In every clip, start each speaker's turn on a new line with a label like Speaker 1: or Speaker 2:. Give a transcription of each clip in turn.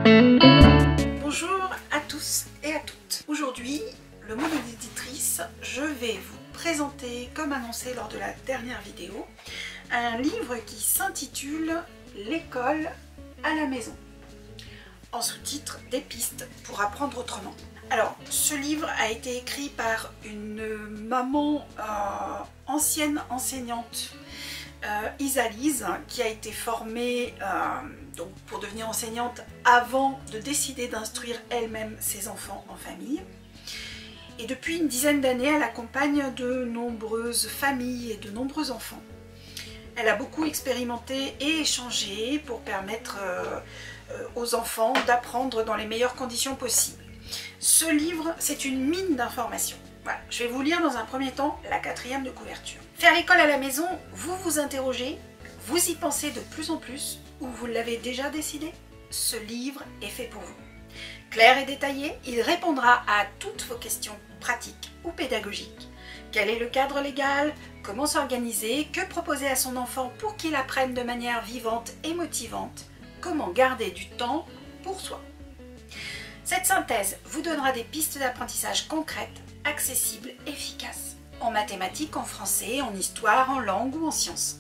Speaker 1: Bonjour à tous et à toutes. Aujourd'hui, le mot de l'éditrice, je vais vous présenter, comme annoncé lors de la dernière vidéo, un livre qui s'intitule L'école à la maison. En sous-titre, des pistes pour apprendre autrement. Alors, ce livre a été écrit par une maman ancienne enseignante, Isalise, qui a été formée donc pour devenir enseignante avant de décider d'instruire elle-même ses enfants en famille. Et depuis une dizaine d'années, elle accompagne de nombreuses familles et de nombreux enfants. Elle a beaucoup expérimenté et échangé pour permettre aux enfants d'apprendre dans les meilleures conditions possibles. Ce livre, c'est une mine d'informations. Voilà. Je vais vous lire dans un premier temps la 4e de couverture. Faire l'école à la maison, vous vous interrogez, vous y pensez de plus en plus ou vous l'avez déjà décidé? Ce livre est fait pour vous. Clair et détaillé, il répondra à toutes vos questions pratiques ou pédagogiques. Quel est le cadre légal? Comment s'organiser? Que proposer à son enfant pour qu'il apprenne de manière vivante et motivante? Comment garder du temps pour soi? Cette synthèse vous donnera des pistes d'apprentissage concrètes, accessibles, efficaces, en mathématiques, en français, en histoire, en langue ou en sciences.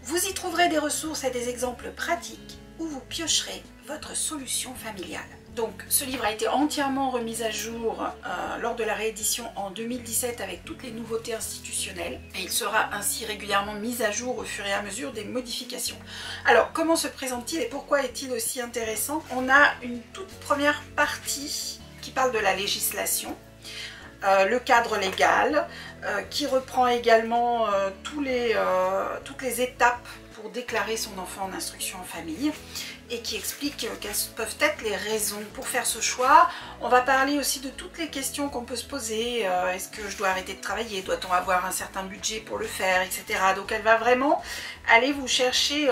Speaker 1: Vous y trouverez des ressources et des exemples pratiques où vous piocherez votre solution familiale. Donc, ce livre a été entièrement remis à jour lors de la réédition en 2017 avec toutes les nouveautés institutionnelles et il sera ainsi régulièrement mis à jour au fur et à mesure des modifications. Alors, comment se présente-t-il et pourquoi est-il aussi intéressant? On a une toute première partie qui parle de la législation, le cadre légal, qui reprend également toutes les étapes pour déclarer son enfant en instruction en famille et qui explique quelles peuvent être les raisons pour faire ce choix. On va parler aussi de toutes les questions qu'on peut se poser. Est-ce que je dois arrêter de travailler? Doit-on avoir un certain budget pour le faire, etc. Donc elle va vraiment aller vous chercher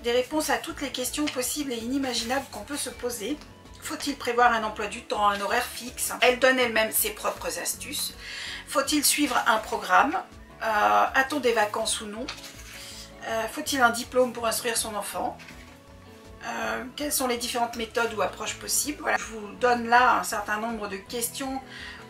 Speaker 1: des réponses à toutes les questions possibles et inimaginables qu'on peut se poser. Faut-il prévoir un emploi du temps, un horaire fixe? Elle donne elle-même ses propres astuces. Faut-il suivre un programme? A-t-on des vacances ou non? Faut-il un diplôme pour instruire son enfant? Quelles sont les différentes méthodes ou approches possibles? Voilà, je vous donne là un certain nombre de questions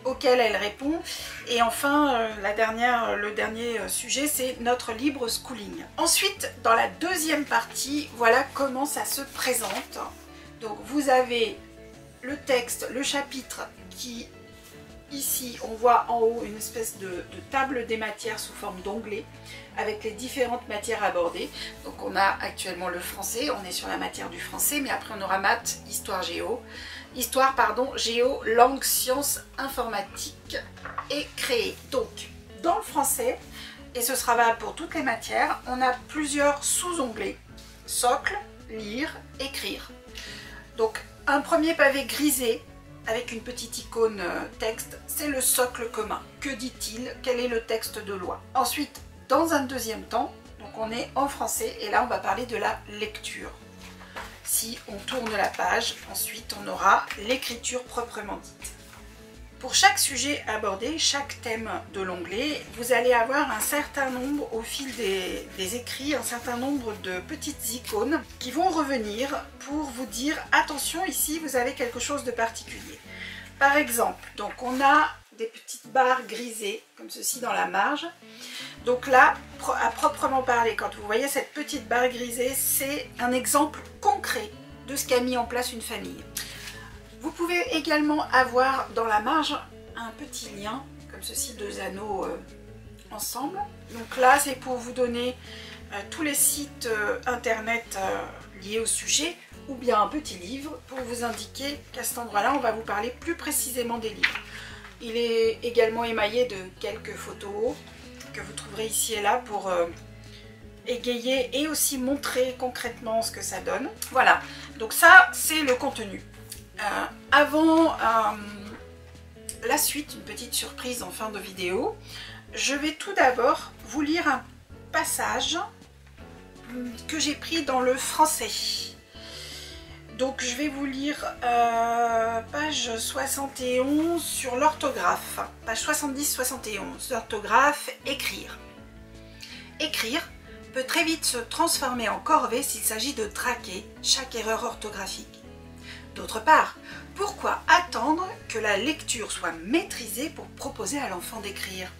Speaker 1: auxquelles elle répond. Et enfin, le dernier sujet, c'est notre libre schooling. Ensuite, dans la deuxième partie, voilà comment ça se présente. Donc vous avez le texte, le chapitre qui, ici, on voit en haut une espèce de table des matières sous forme d'onglet avec les différentes matières abordées. Donc on a actuellement le français, on est sur la matière du français, mais après on aura maths, géo, langue, sciences, informatique et créer. Donc dans le français, et ce sera valable pour toutes les matières, on a plusieurs sous-onglets. Socle, lire, écrire. Donc un premier pavé grisé avec une petite icône texte, c'est le socle commun. Que dit-il? Quel est le texte de loi? Ensuite, dans un deuxième temps, donc on est en français et là on va parler de la lecture. Si on tourne la page, ensuite on aura l'écriture proprement dite. Pour chaque sujet abordé, chaque thème de l'onglet, vous allez avoir un certain nombre, au fil des écrits, un certain nombre de petites icônes qui vont revenir pour vous dire attention, ici vous avez quelque chose de particulier. Par exemple, donc on a des petites barres grisées comme ceci dans la marge. Donc là, à proprement parler, quand vous voyez cette petite barre grisée, c'est un exemple concret de ce qu'a mis en place une famille. Vous pouvez également avoir dans la marge un petit lien, comme ceci, deux anneaux ensemble. Donc là, c'est pour vous donner tous les sites internet liés au sujet, ou bien un petit livre pour vous indiquer qu'à cet endroit-là, on va vous parler plus précisément des livres. Il est également émaillé de quelques photos que vous trouverez ici et là pour égayer et aussi montrer concrètement ce que ça donne. Voilà, donc ça, c'est le contenu. Avant la suite, une petite surprise en fin de vidéo, je vais tout d'abord vous lire un passage que j'ai pris dans le français. Donc je vais vous lire page 71 sur l'orthographe, page 70-71, l'orthographe, écrire. Écrire peut très vite se transformer en corvée s'il s'agit de traquer chaque erreur orthographique. D'autre part, pourquoi attendre que la lecture soit maîtrisée pour proposer à l'enfant d'écrire?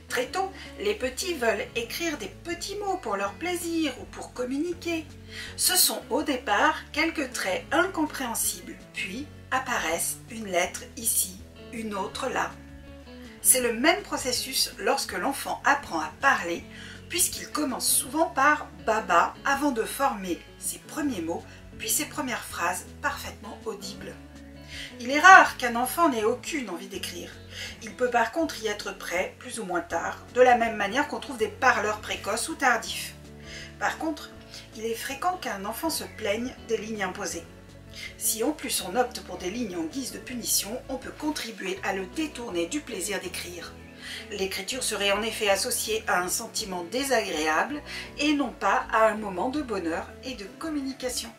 Speaker 1: Très tôt, les petits veulent écrire des petits mots pour leur plaisir ou pour communiquer. Ce sont au départ quelques traits incompréhensibles, puis apparaissent une lettre ici, une autre là. C'est le même processus lorsque l'enfant apprend à parler, puisqu'il commence souvent par « baba » avant de former ses premiers mots, puis ses premières phrases parfaitement audibles. Il est rare qu'un enfant n'ait aucune envie d'écrire. Il peut par contre y être prêt, plus ou moins tard, de la même manière qu'on trouve des parleurs précoces ou tardifs. Par contre, il est fréquent qu'un enfant se plaigne des lignes imposées. Si en plus on opte pour des lignes en guise de punition, on peut contribuer à le détourner du plaisir d'écrire. L'écriture serait en effet associée à un sentiment désagréable et non pas à un moment de bonheur et de communication.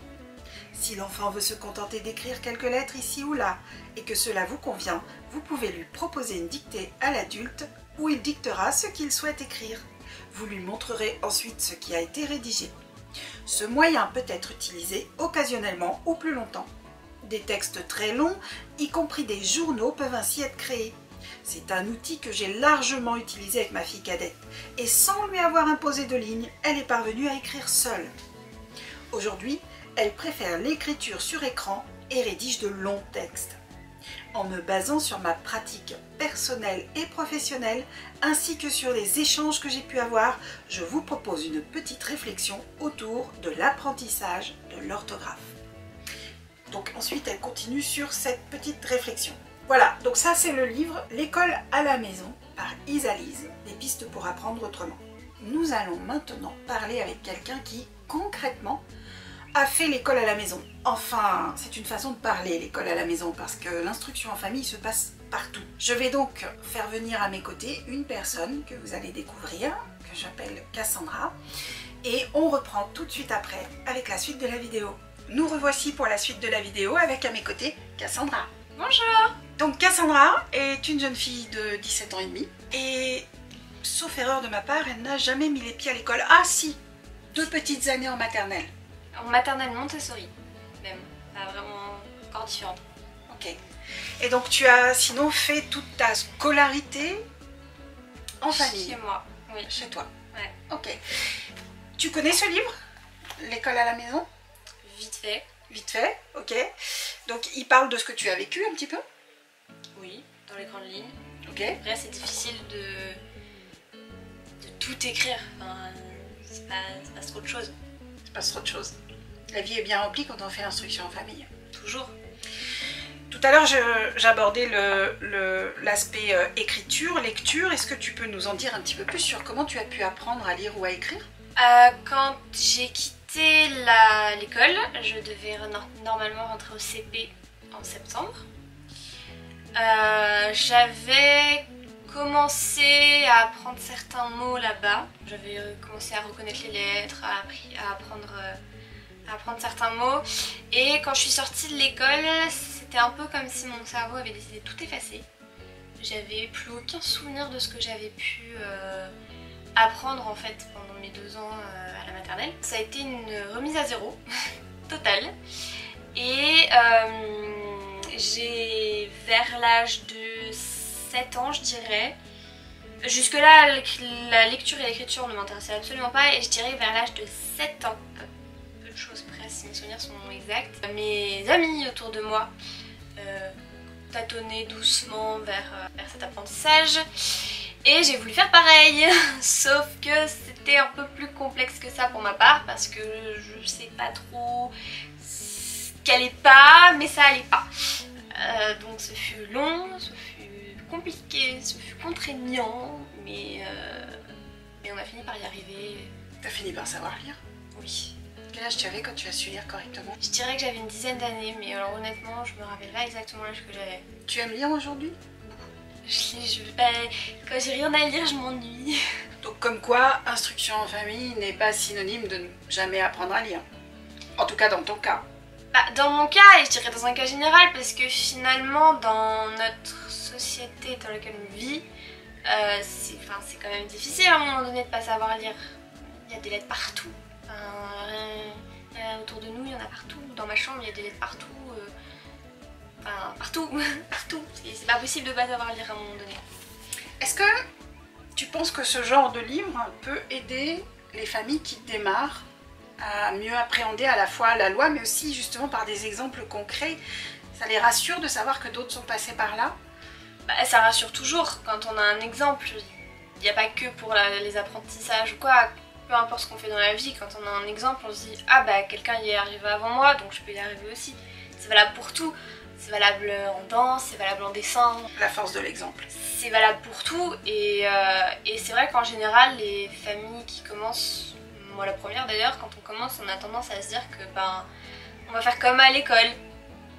Speaker 1: Si l'enfant veut se contenter d'écrire quelques lettres ici ou là et que cela vous convient, vous pouvez lui proposer une dictée à l'adulte où il dictera ce qu'il souhaite écrire. Vous lui montrerez ensuite ce qui a été rédigé. Ce moyen peut être utilisé occasionnellement ou plus longtemps. Des textes très longs, y compris des journaux, peuvent ainsi être créés. C'est un outil que j'ai largement utilisé avec ma fille cadette et sans lui avoir imposé de lignes, elle est parvenue à écrire seule. Aujourd'hui, elle préfère l'écriture sur écran et rédige de longs textes. En me basant sur ma pratique personnelle et professionnelle, ainsi que sur les échanges que j'ai pu avoir, je vous propose une petite réflexion autour de l'apprentissage de l'orthographe. Donc ensuite, elle continue sur cette petite réflexion. Voilà, donc ça c'est le livre « L'école à la maison » par Isalise, des pistes pour apprendre autrement. Nous allons maintenant parler avec quelqu'un qui, concrètement, a fait l'école à la maison. Enfin, c'est une façon de parler, l'école à la maison, parce que l'instruction en famille se passe partout. Je vais donc faire venir à mes côtés une personne que vous allez découvrir, que j'appelle Cassandra, et on reprend tout de suite après avec la suite de la vidéo. Nous revoici pour la suite de la vidéo avec à mes côtés Cassandra.
Speaker 2: Bonjour!
Speaker 1: Donc Cassandra est une jeune fille de 17 ans et demi, et sauf erreur de ma part, elle n'a jamais mis les pieds à l'école. Ah si, 2 petites années en maternelle.
Speaker 2: En maternelle Montessori, même, pas vraiment encore différente.
Speaker 1: Ok. Et donc tu as sinon fait toute ta scolarité en famille?
Speaker 2: Chez moi, oui.
Speaker 1: Chez toi?
Speaker 2: Ouais.
Speaker 1: Ok. Tu connais ce livre? L'école à la maison?
Speaker 2: Vite fait.
Speaker 1: Vite fait, ok. Donc il parle de ce que tu as vécu un petit peu?
Speaker 2: Oui, dans les grandes lignes.
Speaker 1: Ok.
Speaker 2: Après c'est difficile de tout écrire, enfin, c'est pas trop de choses.
Speaker 1: C'est pas trop de choses. La vie est bien remplie quand on fait l'instruction en famille.
Speaker 2: Toujours.
Speaker 1: Tout à l'heure, j'abordais l'aspect écriture, lecture. Est-ce que tu peux nous en dire un petit peu plus sur comment tu as pu apprendre à lire ou à écrire?
Speaker 2: Quand j'ai quitté l'école, je devais normalement rentrer au CP en septembre. J'avais commencé à apprendre certains mots là-bas. J'avais commencé à reconnaître les lettres, à apprendre certains mots. Et quand je suis sortie de l'école, c'était un peu comme si mon cerveau avait décidé de tout effacer. J'avais plus aucun souvenir de ce que j'avais pu apprendre en fait pendant mes 2 ans à la maternelle. Ça a été une remise à zéro, totale. Et j'ai, vers l'âge de 7 ans je dirais, jusque là la lecture et l'écriture ne m'intéressaient absolument pas, et je dirais vers l'âge de 7 ans, peu de choses près si mes souvenirs sont exacts, mes amis autour de moi tâtonnaient doucement vers cet apprentissage. Et j'ai voulu faire pareil, sauf que c'était un peu plus complexe que ça pour ma part, parce que je sais pas trop ce qu'allait pas, mais ça allait pas. Donc ce fut long, ce fut compliqué, ce fut contraignant, mais on a fini par y arriver.
Speaker 1: T'as fini par savoir lire?
Speaker 2: Oui.
Speaker 1: Quel âge tu avais quand tu as su lire correctement?
Speaker 2: Je dirais que j'avais une dizaine d'années, mais alors honnêtement, je me rappelle pas exactement l'âge que j'avais.
Speaker 1: Tu aimes lire aujourd'hui?
Speaker 2: Quand j'ai rien à lire, je m'ennuie.
Speaker 1: Donc comme quoi, instruction en famille n'est pas synonyme de ne jamais apprendre à lire. En tout cas dans ton cas.
Speaker 2: Bah, dans mon cas, et je dirais dans un cas général, parce que finalement, dans notre société dans laquelle on vit, c'est quand même difficile à un moment donné de pas savoir lire. Il y a des lettres partout. Autour de nous, il y en a partout. Dans ma chambre, il y a des lettres partout. enfin partout, partout. C'est pas possible de pas savoir lire à un moment donné.
Speaker 1: Est-ce que tu penses que ce genre de livre peut aider les familles qui démarrent à mieux appréhender à la fois la loi, mais aussi justement par des exemples concrets? Ça les rassure de savoir que d'autres sont passés par là?
Speaker 2: Bah, ça rassure toujours quand on a un exemple. Il n'y a pas que pour les apprentissages ou quoi. Peu importe ce qu'on fait dans la vie, quand on a un exemple, on se dit ah bah quelqu'un y est arrivé avant moi, donc je peux y arriver aussi. C'est valable pour tout. C'est valable en danse, c'est valable en dessin.
Speaker 1: La force de l'exemple.
Speaker 2: C'est valable pour tout et c'est vrai qu'en général les familles qui commencent, moi la première d'ailleurs, quand on commence on a tendance à se dire que ben on va faire comme à l'école.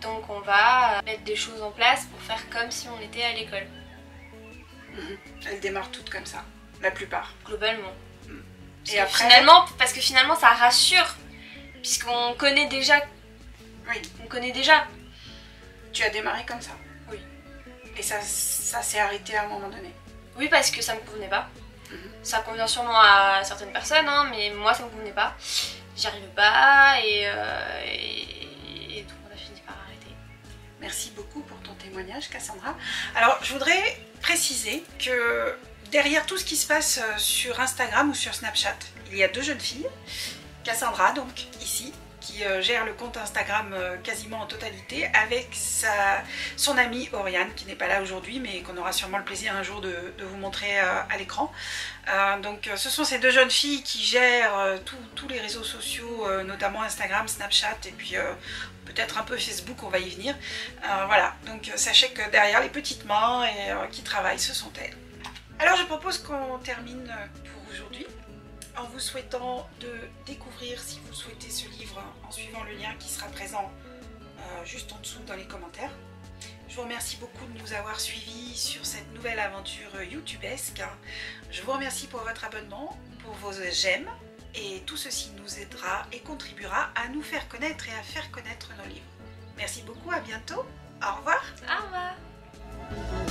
Speaker 2: Donc on va mettre des choses en place pour faire comme si on était à l'école.
Speaker 1: Elles démarrent toutes comme ça, la plupart.
Speaker 2: Globalement.
Speaker 1: Et après...
Speaker 2: Parce que finalement ça rassure, puisqu'on connaît déjà.
Speaker 1: Oui.
Speaker 2: On connaît déjà.
Speaker 1: Tu as démarré comme ça?
Speaker 2: Oui.
Speaker 1: Et ça s'est arrêté à un moment donné?
Speaker 2: Oui, parce que ça me convenait pas. Ça convient sûrement à certaines personnes, hein, mais moi ça me convenait pas. J'y arrivais pas et donc on a fini par arrêter.
Speaker 1: Merci beaucoup pour ton témoignage, Cassandra. Alors, je voudrais préciser que derrière tout ce qui se passe sur Instagram ou sur Snapchat, il y a deux jeunes filles. Cassandra, donc, ici, qui gère le compte Instagram quasiment en totalité, avec son amie Oriane, qui n'est pas là aujourd'hui, mais qu'on aura sûrement le plaisir un jour de vous montrer à l'écran. Donc ce sont ces deux jeunes filles qui gèrent tous les réseaux sociaux, notamment Instagram, Snapchat, et puis peut-être un peu Facebook, on va y venir. Voilà, donc sachez que derrière les petites mains qui travaillent, ce sont elles. Alors je propose qu'on termine pour aujourd'hui, en vous souhaitant de découvrir, si vous souhaitez, ce livre en suivant le lien qui sera présent juste en dessous dans les commentaires. Je vous remercie beaucoup de nous avoir suivis sur cette nouvelle aventure youtubesque. Je vous remercie pour votre abonnement, pour vos j'aime, et tout ceci nous aidera et contribuera à nous faire connaître et à faire connaître nos livres. Merci beaucoup, à bientôt, au revoir.
Speaker 2: Au revoir.